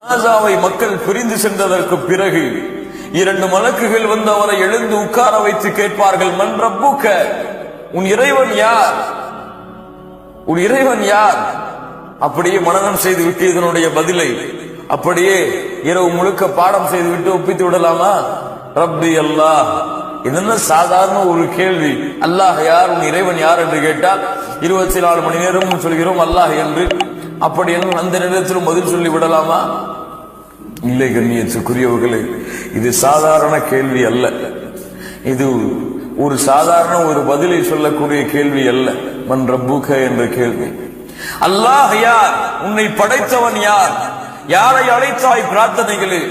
ஜனாசாவை மக்கள் பிரிந்து சென்றதற்கு பிறகு 2 மலக்குகள் வந்து அவரை எழுந்து உட்கார வைத்து கேட்பார்கள், மன் ரப்புக, உன் இறைவன் யார், உன் இறைவன் யார்? அப்படியே மனனம் செய்து விட்டு இதனுடைய பதிலை அப்படியே இரவு முழுக்க பாடம் செய்து விட்டு ஒப்பித்து விடலாமா? ரப்பி அல்லாஹ். இது சாதாரண ஒரு கேள்வி. அல்லாஹ் யார், உன் இறைவன் யார் என்று கேட்டால் 24 மணி நேரம் சொல்கிறோம் அல்லாஹ் என்று. அப்படி அந்த நேரத்திலும் பதில் சொல்லி விடலாமா? இல்லை கண்ணியத்துக்குரியவர்களே, இது சாதாரண கேள்வி அல்ல. இது ஒரு சாதாரண ஒரு பதிலை சொல்லக்கூடிய கேள்வி அல்ல. மன் ரப்புக என்ற கேள்வி. அல்லாஹ் யார், உன்னை படைத்தவன் யார், யாரை அழைத்தாய் பிரார்த்தனைகளில்,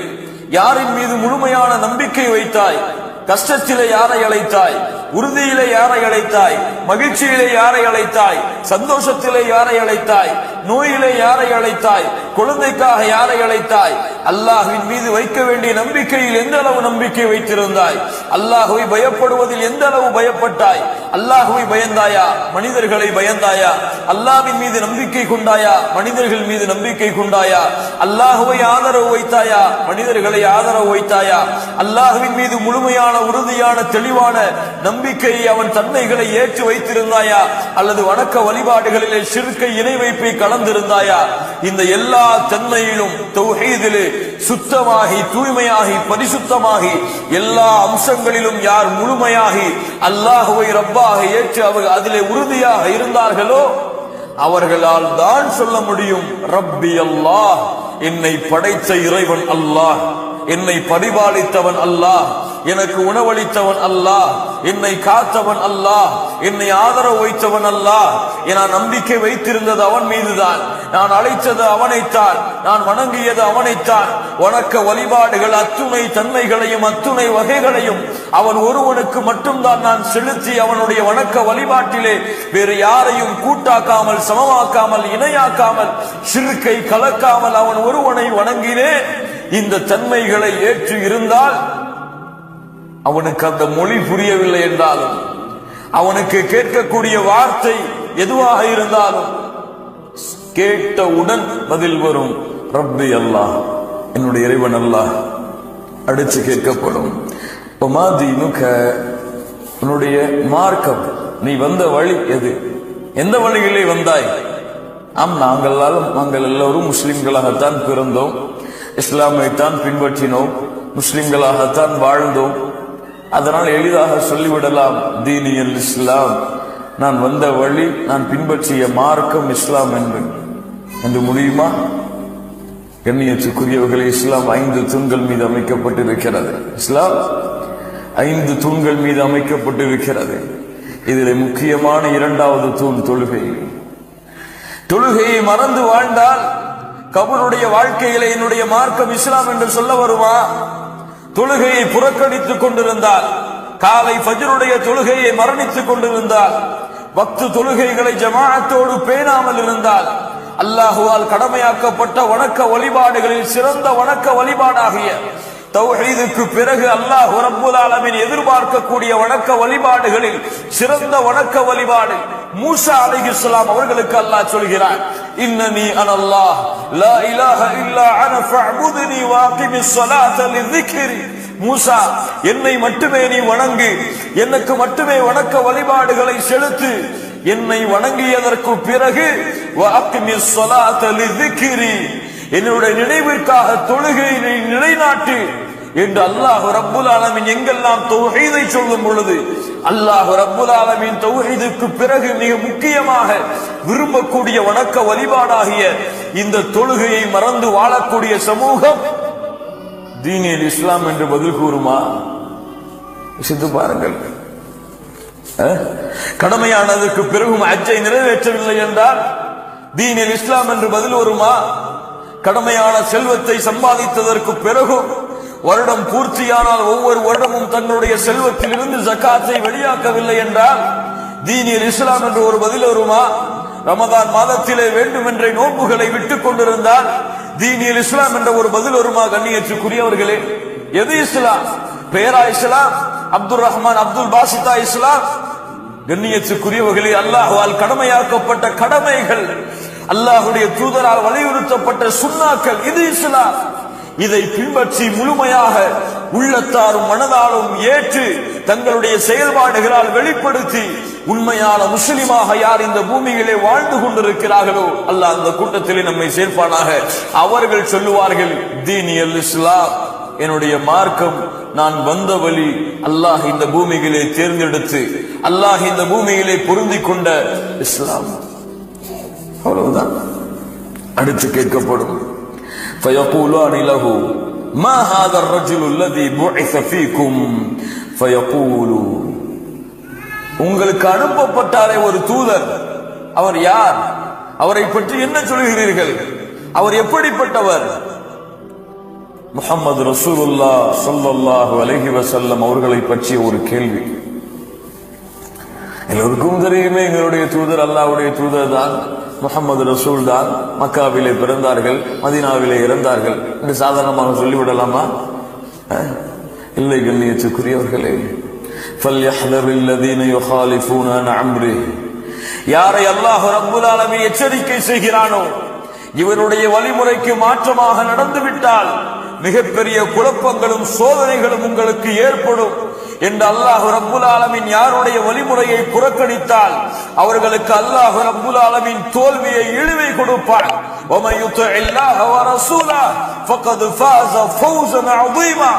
யாரின் மீது முழுமையான நம்பிக்கை வைத்தாய், கஷ்டத்திலே யாரை அழைத்தாய், உறுதியிலே யாரை அழைத்தாய், மகிழ்ச்சியிலே யாரை அழைத்தாய், சந்தோஷத்திலே யாரை அழைத்தாய், நோயிலே யாரை அழைத்தாய், குழந்தைக்காக யாரை அழைத்தாய், அல்லாஹ்வின் மீது வைக்க வேண்டிய நம்பிக்கையில் எந்த அளவு நம்பிக்கை வைத்திருந்தாய், அல்லாஹ்வை பயப்படுவதில் எந்த அளவு பயப்பட்டாய், அல்லாஹ்வை பயந்தாயா, மனிதர்களை பயந்தாயா, அல்லாஹ்வின் மீது நம்பிக்கை கொண்டாயா, மனிதர்கள் மீது நம்பிக்கை கொண்டாயா, அல்லாஹ்வை ஆதரவு வைத்தாயா, மனிதர்களை ஆதரவு வைத்தாயா, அல்லாஹ்வின் மீது முழுமையான உறுதியான தெளிவான நம்பிக்கையை அவன் தன்மைகளை ஏற்று வைத்திருந்தாயா, அல்லது வணக்க வழிபாடுகளிலே ஷிர்கை இணை வைப்பை கலந்திருந்தாயா? இந்த எல்லா தன்மையிலும் தௌஹீதிலே சுத்தமாகி தூய்மையாகி பரிசுத்தமாகி எல்லா அம்சங்களிலும் யார் முழுமையாகி அல்லாஹ்வை ரப்பாக ஏற்று அவர் அதிலே உறுதியாக இருந்தார்களோ அவர்களால் தான் சொல்ல முடியும் ரப்பி அல்லாஹ், என்னை படைத்த இறைவன் அல்லாஹ், என்னை பரிபாலித்தவன் அல்லாஹ், எனக்கு உணவளித்தவன் அல்லாஹ், என்னை காத்தவன் அல்லாஹ், என்னை ஆதரவு வைத்தவன் அல்லாஹ். நான் நம்பிக்கை வைத்திருந்தது அவன் மீதுதான், நான் அழைத்தது அவனைத்தான், நான் வணங்கியது அவனைத்தான். வணக்க வழிபாடுகள் அத்துணை தன்மைகளையும் அத்துணை வகைகளையும் அவன் ஒருவனுக்கு மட்டும்தான் நான் செலுத்தி அவனுடைய வணக்க வழிபாட்டிலே வேறு யாரையும் கூட்டாக்காமல் சமமாக்காமல் இணையாக்காமல் ஷிர்கை கலக்காமல் அவன் ஒருவனை வணங்கினேன். இந்த தன்மைகளை ஏற்று இருந்தால் அவனுக்கு அந்த மொழி புரியவில்லை என்றாலும், அவனுக்கு கேட்கக்கூடிய வார்த்தை எதுவாக இருந்தாலும் கேட்டவுடன் பதில் வரும் ரப்பி அல்லாஹ், என்னுடைய இறைவன் அல்லாஹ். அடுத்து கேட்கப்படும் உன்னுடைய மார்க்கம், நீ வந்த வழி எது, எந்த வழியிலே வந்தாய்? நாங்கள் எல்லோரும் முஸ்லிம்களாகத்தான் பிறந்தோம், இஸ்லாமைத்தான் பின்பற்றினோம், முஸ்லிம்களாகத்தான் வாழ்ந்தோம். அதனால் எளிதாக சொல்லிவிடலாம் தீனியல் இஸ்லாம், நான் வந்த வழி, நான் பின்பற்றிய மார்க்கம் இஸ்லாம் என்று முடியுமா? கண்ணியத்துக்குரியவர்களே, இஸ்லாம் 5 தூண்கள் மீது அமைக்கப்பட்டிருக்கிறது. இஸ்லாம் 5 தூண்கள் மீது அமைக்கப்பட்டிருக்கிறது. இதில் முக்கியமான 2வது தூண் தொழுகை. தொழுகையை மறந்து வாழ்ந்தால் கபருடைய வாழ்க்கையிலே என்னுடைய மார்க்கம் இஸ்லாம் என்று சொல்ல வருமா? தொழுகையை புறக்கணித்துக் கொண்டிருந்தால், காலை ஃபஜ்ருடைய தொழுகையை மரணித்துக் கொண்டிருந்தால், வக்து தொழுகைகளை ஜமாஅத்தோடு பேணாமல் இருந்தால், அல்லாஹுவால் கடமையாக்கப்பட்ட வணக்க வழிபாடுகளில் சிறந்த வணக்க வழிபாடாகிய தௌஹீதுக்கு பிறகு அல்லாஹ் ரப்புல் ஆலமீன் எதிர்பார்க்கக்கூடிய வணக்க வழிபாடுகளில் சிறந்த வணக்க வழிபாடு மூசா அலைஹிஸ்ஸலாம் அவர்களுக்கு அல்லாஹ் சொல்கிறார், இன்னனி அனல்லாஹ் லா இலாஹ இல்லா அன ஃபஅபுத்னி வஅகிமிஸ் ஸலாத லிذிக்ரி. மூசா, என்னை மட்டுமே நீ வணங்கு, எனக்கு மட்டுமே வணக்க வழிபாடுகளை செலுத்து, என்னை வணங்கியதற்கு பிறகு வஅகிமிஸ் ஸலாத லிذிக்ரி, என்னுடைய நினைவிற்காக தொழுகையை நிலைநாட்டு என்று அல்லாஹ் ரப்புல் ஆலமீன் எங்கெல்லாம் தௌஹீதை சொல்லும் பொழுது அல்லாஹ் ரப்புல் ஆலமீன் தௌஹீதுக்கு பிறகு மிக முக்கியமாக விரும்பக்கூடிய வணக்க வழிபாடாகிய இந்த தொழுகையை மறந்து வாழக்கூடிய சமூகம் தீனில் இஸ்லாம் என்று பதில் கூறுமா? சித்து பாருங்கள். கடமையானதற்கு பிறகும் ஹஜ்ஜை நிறைவேற்றவில்லை என்றால் தீனில் இஸ்லாம் என்று பதில் வருமா? கடமையான செல்வத்தை சம்பாதித்ததற்கு பிறகும் வருடம் பூர்த்தியானால் ஒவ்வொரு வருடமும் தன்னுடைய செல்வத்திலிருந்து ஜகாத்தை வெளியாக்கவில்லை என்றால் தீனில் இஸ்லாம் என்று ஒரு பதில் வருமா? ரமதான் மாதத்திலே வேண்டுமென்ற நோன்புகளை விட்டுக் கொண்டிருந்தால் தீனில் இஸ்லாம் என்ற ஒரு பதில் வருமா? கண்ணியத்துக்குரியவர்களே, எது இஸ்லாம்? பெயரா இஸ்லாம்? அப்துல் ரஹ்மான் அப்துல் பாசிதா இஸ்லாம்? கண்ணியத்துக்குரியவர்களே, அல்லாஹ்வால் கடமையாக்கப்பட்ட கடமைகள் அல்லாஹ்வுடைய தூதரால் வலியுறுத்தப்பட்ட சுன்னாக்கள், இது இஸ்லாம். இதை பின்பற்றி முழுமையாக உள்ளத்தாரும் மனதாலும் ஏற்று தங்களுடைய செயல்பாடுகளால் வெளிப்படுத்தி உண்மையான முஸ்லிமாக யார் இந்த பூமியிலே வாழ்ந்து கொண்டிருக்கிறார்களோ அல்லாஹ் அந்த கூட்டத்திலே நம்மை சேர்ப்பானாக. அவர்கள் சொல்லுவார்கள், தீனியல் இஸ்லாம், என்னுடைய மார்க்கம், நான் வந்த வழி, அல்லாஹ் இந்த பூமியிலே தேர்ந்தெடுத்து அல்லாஹ் இந்த பூமியிலே பொருந்திக் கொண்ட இஸ்லாம். அவ்வளவுதான். அடுத்து கேட்கப்படும், فيقولان له ما هذا الرجل الذي بعث فيكم فيقول, உங்களுக்கு அனுப்பப்பட்டாரே ஒரு தூதர், அவர் யார்? அவரை பற்றி என்ன சொல்கிறீர்கள்? அவர் எப்படிப்பட்டவர்? முஹம்மது ரசூலுல்லாஹ் ஸல்லல்லாஹு அலைஹி வஸல்லம் அவர்களை பற்றிய ஒரு கேள்வி. எல்லோருக்கும் தெரியுமே, எங்களுடைய தூதர் அல்லாஹ்வுடைய தூதர் தான், முஹம்மது ரசூல் தான். மக்காவிலே பிறந்தார்கள், மதீனாவிலே இறந்தார்கள் என்று சாதாரணமாக சொல்லிவிடலாமா? இல்லை கண்ணியத்துக்குரியவர்களே. فَلْيَحْذَرِ الَّذِينَ يُخَالِفُونَ عَنْ أَمْرِهِ, யாரை அல்லாஹ் ரப்புல் ஆலமீன் எச்சரிக்கை செய்கிறானோ, இவருடைய வழிமுறைக்கு மாற்றமாக நடந்துவிட்டால் மிகப்பெரிய குழப்பங்களும் சோதனைகளும் உங்களுக்கு ஏற்படும் என்று அல்லாஹ் ரப்புல் ஆலமீன் யாருடைய வழிமுறையை புறக்கணித்தால் அவர்களுக்கு அல்லாஹ் ரப்புல் ஆலமீன் தோல்வியை, இழிவை கொடுப்பார். وَمَن يُطِعِ اللَّهَ وَرَسُولَهُ فَقَدْ فَازَ فَوْزًا عَظِيمًا,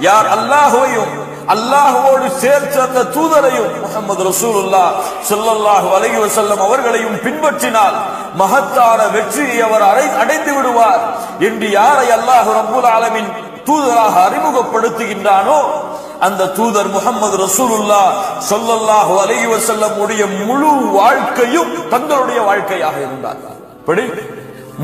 யார் அல்லாஹ்வையும் அல்லாஹ்வோடு சேர்த்த அந்த தூதரையும் முஹம்மது ரசூலுல்லாஹ் ஸல்லல்லாஹு அலைஹி வஸல்லம் அவர்களையும் பின்பற்றினால் மகத்தான வெற்றியை அவர் அடைந்து விடுவார் என்று யாரை அல்லாஹ் ரப்புல் ஆலமீன் தூதராக அறிமுகப்படுத்துகின்றானோ அந்த தூதர் முஹம்மது ரசூலுல்லாஹ் ஸல்லல்லாஹு அலைஹி வஸல்லம் உடைய முழு வாழ்க்கையும் தங்களுடைய வாழ்க்கையாக இருந்தார். படி,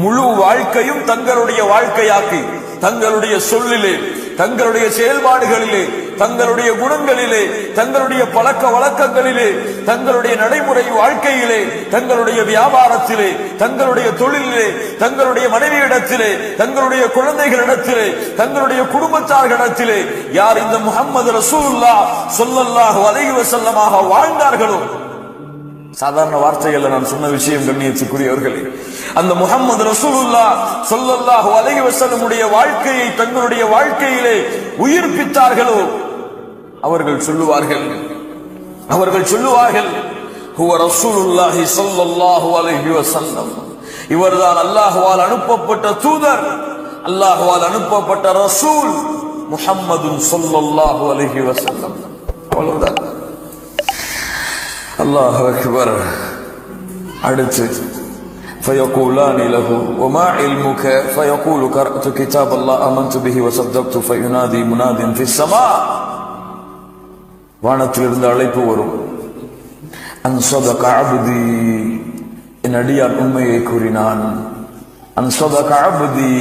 முழு வாழ்க்கையும் தங்களுடைய வாழ்க்கையாக்கி தங்களுடைய சொல்லிலே, தங்களுடைய செயல்பாடுகளிலே, தங்களுடைய குணங்களிலே, தங்களுடைய பழக்க வழக்கங்களிலே, தங்களுடைய நடைமுறை வாழ்க்கையிலே, தங்களுடைய வியாபாரத்திலே, தங்களுடைய தொழிலிலே, தங்களுடைய மனைவியிடத்திலே, தங்களுடைய குழந்தைகளிடத்திலே, தங்களுடைய குடும்பத்தார்களிடத்திலே யார் இந்த முஹம்மது ரசூலுல்லாஹ் ஸல்லல்லாஹு அலைஹி வஸல்லமாக வாழ்ந்தார்களோ, சாதாரண வார்த்தைகள்ல நான் சொன்ன விஷயம் கண்ணியத்துக்குரியவர்களே, அந்த முஹம்மது ரசூலுல்லாஹ் ஸல்லல்லாஹு அலைஹி வஸல்லம் உடைய வாழ்க்கையை தங்களுடைய வாழ்க்கையிலே உயிர்ப்பித்தார்களோ அவர்கள் சொல்லுவார்கள் ஹுவ ரசூலுல்லாஹி ஸல்லல்லாஹு அலைஹி வஸல்லம், இவர்தான் அல்லாஹ்வால் அனுப்பப்பட்ட தூதர், அல்லாஹ்வால் அனுப்பப்பட்ட ரசூல் முஹம்மதுன் ஸல்லல்லாஹு அலைஹி வஸல்லம். அவ்வளவுதான். அல்லாஹு அக்பர். அடுத்து فيقولان له وما علمك فيقول قرأت كتاب الله آمنت به وصدقت فينادي مناد في السماء, வானத்திலிருந்து அழைப்பு வரும், அன் ஸதக அப்தி, என் அடியான் உண்மையை கூறினான், அன் ஸதக அப்தி,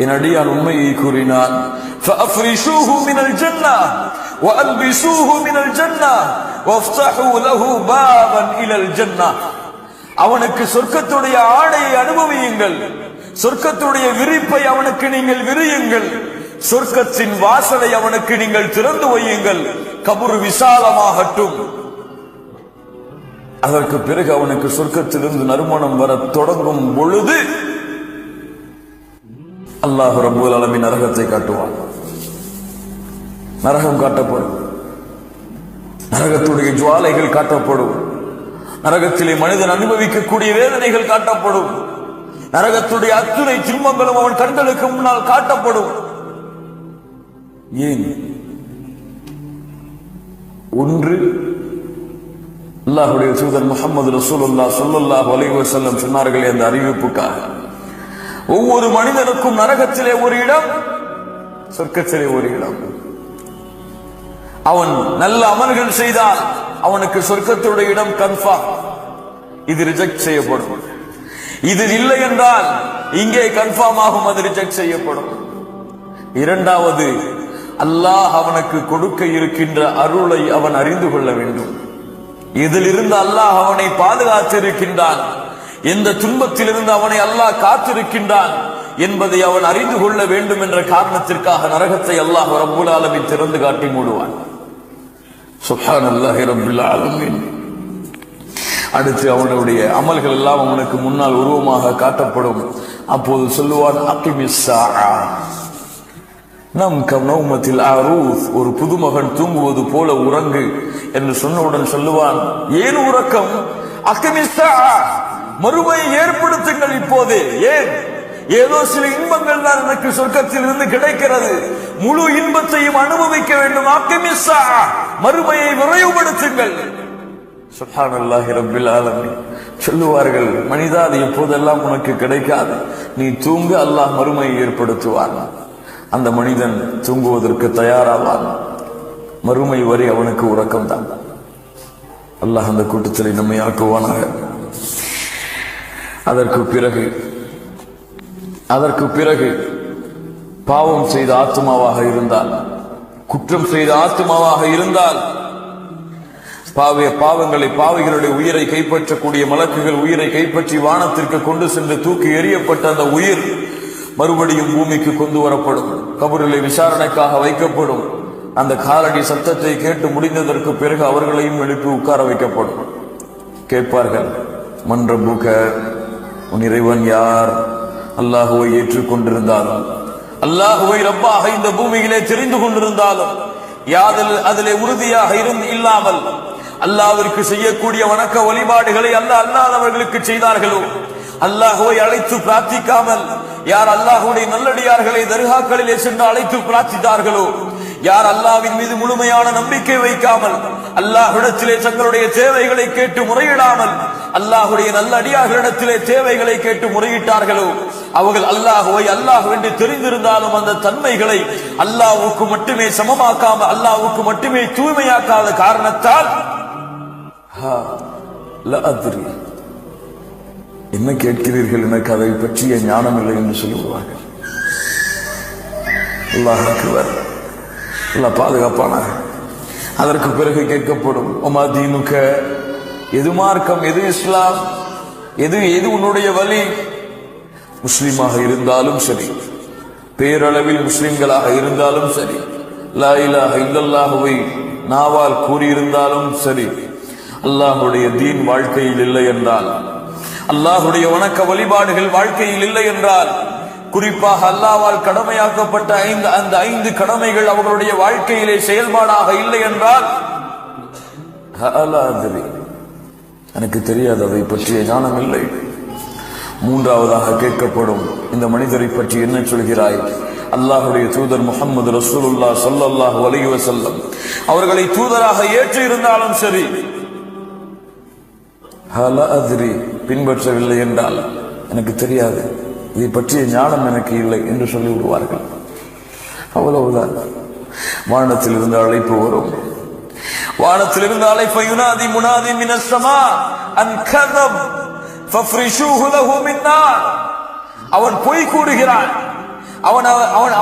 என் அடியான் உண்மையை கூறினான், فأفرشوه من الجنة وألبسوه من الجنة وافتحوا له بابا إلى الجنة, அவனுக்கு சொர்க்கத்துடைய ஆடையை அனுபவியுங்கள், சொர்க்கத்துடைய விரிப்பை அவனுக்கு நீங்கள் விரியுங்கள், சொர்க்கத்தின் வாசலை அவனுக்கு நீங்கள் திறந்து வையுங்கள், கபர் விசாலமாகட்டும். அதற்கு பிறகு அவனுக்கு சொர்க்கத்திலிருந்து நறுமணம் வர தொடங்கும் பொழுது அல்லாஹ் ரப்பல் ஆலமீன் நரகத்தை காட்டுவான். நரகம் காட்டப்படும், நரகத்துடைய ஜுவாலைகள் காட்டப்படும், நரகத்திலே மனிதன் அனுபவிக்கக்கூடிய வேதனைகள் காட்டப்படும், நரகத்துடைய அத்துணை துன்பங்களும் அவன் கண்களுக்கு முன்னால் காட்டப்படும். ஏன்? ஒன்று, அல்லாஹ்வுடைய தூதர் முஹம்மது ரசூலுல்லாஹ் ஸல்லல்லாஹு அலைஹி வஸல்லம் சொன்னார்கள் அந்த அறிவிப்புக்காக. ஒவ்வொரு மனிதனுக்கும் நரகத்திலே ஒரு இடம், சொர்க்கத்திலே ஒரு இடம். அவன் நல்ல அமல்கள் செய்தால் அவனுக்கு சொர்க்கத்துடைய இடம் கன்ஃபார்ம். இது ரிஜெக்ட் செய்யப்படும். இது இல்லை என்றால் இங்கே கன்ஃபார்ம் ஆகும், அது ரிஜெக்ட் செய்யப்படும். இரண்டாவது, அல்லாஹ் அவனுக்கு கொடுக்க இருக்கின்ற அருளை அவன் அறிந்து கொள்ள வேண்டும். இதிலிருந்து அல்லாஹ் அவனை பாதுகாத்திருக்கின்றான், எந்த துன்பத்திலிருந்து அவனை அல்லாஹ் காத்திருக்கின்றான் என்பதை அவன் அறிந்து கொள்ள வேண்டும் என்ற காரணத்திற்காக நரகத்தை அல்லாஹ் ரப்புல் ஆலமீன் திறந்து காட்டி மூடுவான். சுப்ஹானல்லாஹி ரப்பில் ஆலமீன். அடுத்து அவனுடைய அமல்கள் எல்லாம் அவனுக்கு முன்னால் உருவமாக காட்டப்படும். அப்போது சொல்லுவான், அகிமிஸ்ஸாஅ, நம் கனௌமத்தில் அரூஸ், ஒரு புதுமகன் தூங்குவது போல உறங்கு என்று சொன்னவுடன் சொல்லுவான், ஏன் உறக்கம்? அகிமிஸ்ஸாஅ, மறுமையை ஏற்படுத்துங்கள் இப்போதே. ஏன்? ஏதோ சில இன்பங்கள் தான் எனக்கு சொர்க்கத்தில் இருந்து கிடைக்கிறது, முழு இன்பத்தையும் அனுபவிக்க வேண்டும். அகிமிஸ்ஸாஅ, மறுமையை விரைவுபடுத்துங்கள். சுப்ஹானல்லாஹி ரப்பில் ஆலமீன். சொல்லுவார்கள், மனிதா, அது எப்போதெல்லாம் உனக்கு கிடைக்காது, நீ தூங்க, அல்லாஹ் மறுமையை ஏற்படுத்துவான். அந்த மனிதன் தூங்குவதற்கு தயாராவான். மறுமை வரை அவனுக்கு உறக்கம் தான். அல்லாஹ் அந்த கூட்டத்தில் நம்மை ஆக்குவானாக. அதற்கு பிறகு பாவம் செய்த ஆத்மாவாக இருந்தால், குற்றம் செய்த ஆத்மாவாக இருந்தால், பாவிகளுடைய உயிரை கைப்பற்றக்கூடிய மலக்குகள் உயிரை கைப்பற்றி வானத்திற்கு கொண்டு சென்று தூக்கி எறியப்பட்ட அந்த உயிர் மறுபடியும் பூமிக்கு கொண்டு வரப்படும். கபரிலே விசாரணைக்காக வைக்கப்படும். அந்த காலடி சத்தத்தை கேட்டு முடிந்ததற்கு பிறகு அவர்களையும் எழுப்பி உட்கார வைக்கப்படும். கேட்பார்கள், மன் ரப்புக, உன் இறைவன் யார்? அல்லாஹுவை ஏற்றுக்கொண்டிருந்தாலும், அல்லாஹுவை ரப்பாக இந்த பூமியிலே தெரிந்து கொண்டிருந்தாலும், அதிலே உறுதியாக இல்லாமல் அல்லாஹ்விற்கு செய்யக்கூடிய வணக்க வழிபாடுகளை அல்லாதவர்களுக்கு செய்தார்களோ, அல்லாஹுவை அழைத்து பிரார்த்திக்காமல் யார் அல்லாஹுடைய நல்லடியார்களை தர்காக்களிலே சென்று அழைத்து பிரார்த்தித்தார்களோ, யார் அல்லாஹ்வின் மீது முழுமையான நம்பிக்கை வைக்காமல் அல்லாஹ்விடத்திலே தங்களுடைய தேவைகளை கேட்டு முறையிடாமல் அல்லாஹுடைய நல்லடியார்களிடத்திலே தேவைகளை கேட்டு முறையிட்டார்களோ, அவர்கள் அல்லாஹுவை அல்லாஹ்வென்று தெரிந்திருந்தாலும் அந்த தன்மைகளை அல்லாஹ்வுக்கு மட்டுமே சமமாக்காமல், அல்லாஹ்வுக்கு மட்டுமே தூய்மையாக்காத காரணத்தால் என்ன கேட்கிறீர்கள், எனக்கு அதை பற்றிய ஞானம் இல்லை என்று சொல்லுவார்கள். அல்லாஹ் அக்பர், அல்லாஹ் பாதுகாப்பானாக. அதற்கு பிறகு கேட்கப்படும், உமா தீனுக, எது மார்க்கம், எது இஸ்லாம், எது உன்னுடைய வழி? முஸ்லிமாக இருந்தாலும் சரி, பேரளவில் முஸ்லிம்களாக இருந்தாலும் சரி, லா இலாஹ இல்லல்லாஹுவை நாவால் கூறியிருந்தாலும் சரி, அல்லாஹுடைய தீன் வாழ்க்கையில் இல்லை என்றால், அல்லாஹுடைய வணக்க வழிபாடுகள் வாழ்க்கையில் இல்லை என்றால், குறிப்பாக அல்லாஹ்வால் கடமையாக்கப்பட்ட அந்த 5 கடமைகள் அவர்களுடைய வாழ்க்கையிலே செயல்பாடாக இல்லை என்றால், எனக்கு தெரியாது, அதை பற்றிய ஞானம் இல்லை. மூன்றாவதாக கேட்கப்படும், இந்த மனிதரை பற்றி என்ன சொல்கிறாய்? அல்லாஹுடைய தூதர் முஹம்மது ரசூலுல்லாஹ் ஸல்லல்லாஹு அலைஹி வஸல்லம் அவர்களை தூதராக ஏற்று இருந்தாலும் சரி, பின்பற்றவில்லை என்றால், எனக்கு தெரியாது, இதை பற்றிய ஞானம் எனக்கு இல்லை என்று சொல்லி விடுவார்கள். அவ்வளவுதான். வானத்தில் இருந்து அழைப்பு வரும். வானத்தில் இருந்து அழைப்பு, யுனாதி முனாதி மினஸ் ஸமா அன் கதப் ஃபஃப்ரிஷூஹு லஹு மின் நார். அவன் பொய் கூறுகிறான்,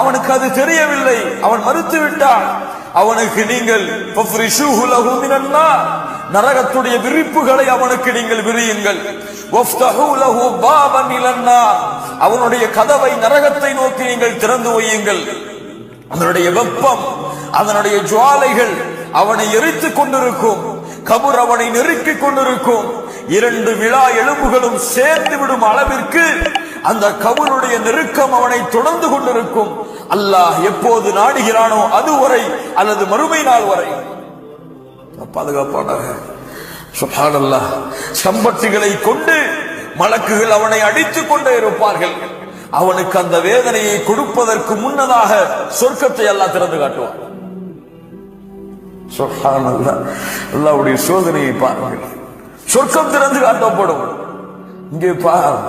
அவனுக்கு அது தெரியவில்லை, அவன் மறுத்து விட்டான். அவனுக்கு நீங்கள் ஃபஃப்ரிஷூஹு லஹு மினன் நார், நரகத்துடைய விரிப்புகளை அவனுக்கு நீங்கள் விரியுங்கள். வஃப்தஹூ லஹு பாபன் இலன் நார், அவனுடைய கதவை நரகத்தை நோக்கி நீங்கள் திறந்து வையுங்கள். அதனுடைய வெப்பம், அதனுடைய ஜுவாலைகள் அவனை எரித்துக் கொண்டிருக்கும். கபர் அவனை நெருக்கிக் கொண்டிருக்கும். 2 விழா எலும்புகளும் சேர்ந்து விடும் அளவிற்கு அந்த கபருடைய நெருக்கம் அவனை தொடர்ந்து கொண்டிருக்கும். அல்லாஹ் எப்போது நாடுகிறானோ அதுவரை, அல்லது மறுமை நாள் வரை. பாதுகாப்பானாக. சுப்ஹானல்லாஹ். சம்பட்டிகளை கொண்டு மலக்குகள் அவனை அடித்துக் கொண்டே இருப்பார்கள். அவனுக்கு அந்த வேதனையை கொடுப்பதற்கு முன்னதாக சொர்க்கத்தை அல்லாஹ் திறந்து காட்டுவான். சுப்ஹானல்லாஹ். அல்லாஹ்வுடைய சோதனையை பாருங்கள். சொர்க்கம் திறந்து காட்டப்படும். இங்கே பார்,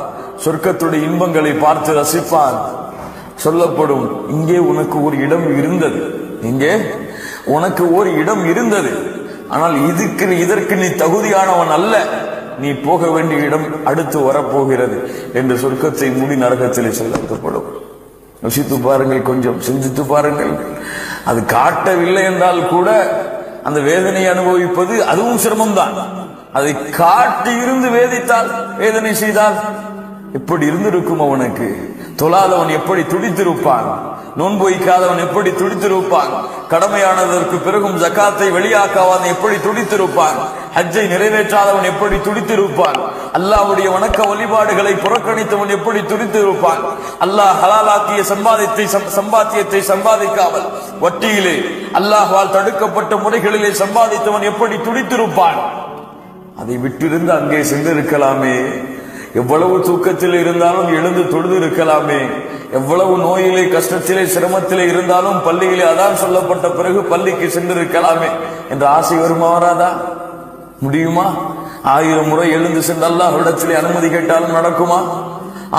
சொர்க்கத்துடைய இன்பங்களை பார்த்து ரசிப்பான். சொல்லப்படும், இங்கே உனக்கு ஒரு இடம் இருந்தது, இங்கே உனக்கு ஒரு இடம் இருந்தது, ஆனால் இதற்கு நீ தகுதியானவன் அல்ல, நீ போக வேண்டிய இடம் அடுத்து வரப்போகிறது என்று சொர்க்கத்தை மூடி நரகத்திலே செலுத்தப்படும். யோசித்து பாருங்கள், கொஞ்சம் சிந்தித்து பாருங்கள். அது காட்டவில்லை என்றால் கூட அந்த வேதனையை அனுபவிப்பது அதுவும் சிரமம்தான். அதை காட்டி இருந்து வேதனை செய்தால் எப்படி இருந்திருக்கும் அவனுக்கு? தொழாதவன் எப்படி துடித்திருப்பான்? நோன்பு வைக்காதவன் எப்படி துடித்திருப்பான்? கடமையானதற்கு பிறகும் ஜகாத்தை வெளியாக்காதவன் எப்படி துடித்திருப்பான்? ஹஜ்ஜை நிறைவேற்றாதவன் எப்படி துடித்திருப்பான்? அல்லாஹ்வுடைய வணக்க வழிபாடுகளை புறக்கணித்தவன் எப்படி துடித்திருப்பான்? அல்லாஹ் ஹலாலாக்கிய சம்பாத்தியத்தை சம்பாதிக்காமல் வட்டியிலே அல்லாஹ்வால் தடுக்கப்பட்ட முறைகளிலே சம்பாதித்தவன் எப்படி துடித்திருப்பான்? அதை விட்டிருந்து அங்கே சென்றிருக்கலாமே. எவ்வளவு தூக்கத்தில் இருந்தாலும் எழுந்து தொழுது இருக்கலாமே. எவ்வளவு நோயிலே கஷ்டத்திலே சிரமத்திலே இருந்தாலும் பள்ளியிலே அதான் சொல்லப்பட்ட பிறகு பள்ளிக்கு சென்றிருக்கலாமே என்ற ஆசை வருமா? வராதா? முடியுமா? 1000 முறை எழுந்து சென்று அல்லாஹ்விடத்திலே அனுமதி கேட்டாலும் நடக்குமா?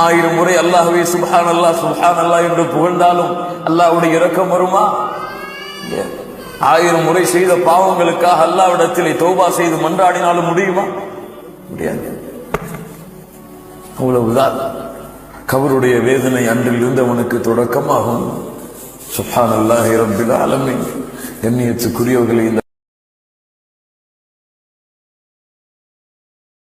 1000 முறை அல்லாஹ்வே சுப்ஹான் அல்லாஹ் சுப்ஹான் அல்லாஹ் என்று புகழ்ந்தாலும் அல்லாஹ்வுடைய இரக்கம் வருமா? 1000 முறை செய்த பாவங்களுக்காக அல்லாஹ்விடத்திலே தௌபா செய்து மன்றாடினாலும் முடியுமா? முடியாது. அவ்வளவுதான். கபருடைய வேதனை அன்றில் இருந்தவனுக்கு தொடக்கமாகும். சுப்ஹானல்லாஹி ரப்பில் ஆலமீன். எண்ணியத்துக்குரியவர்களை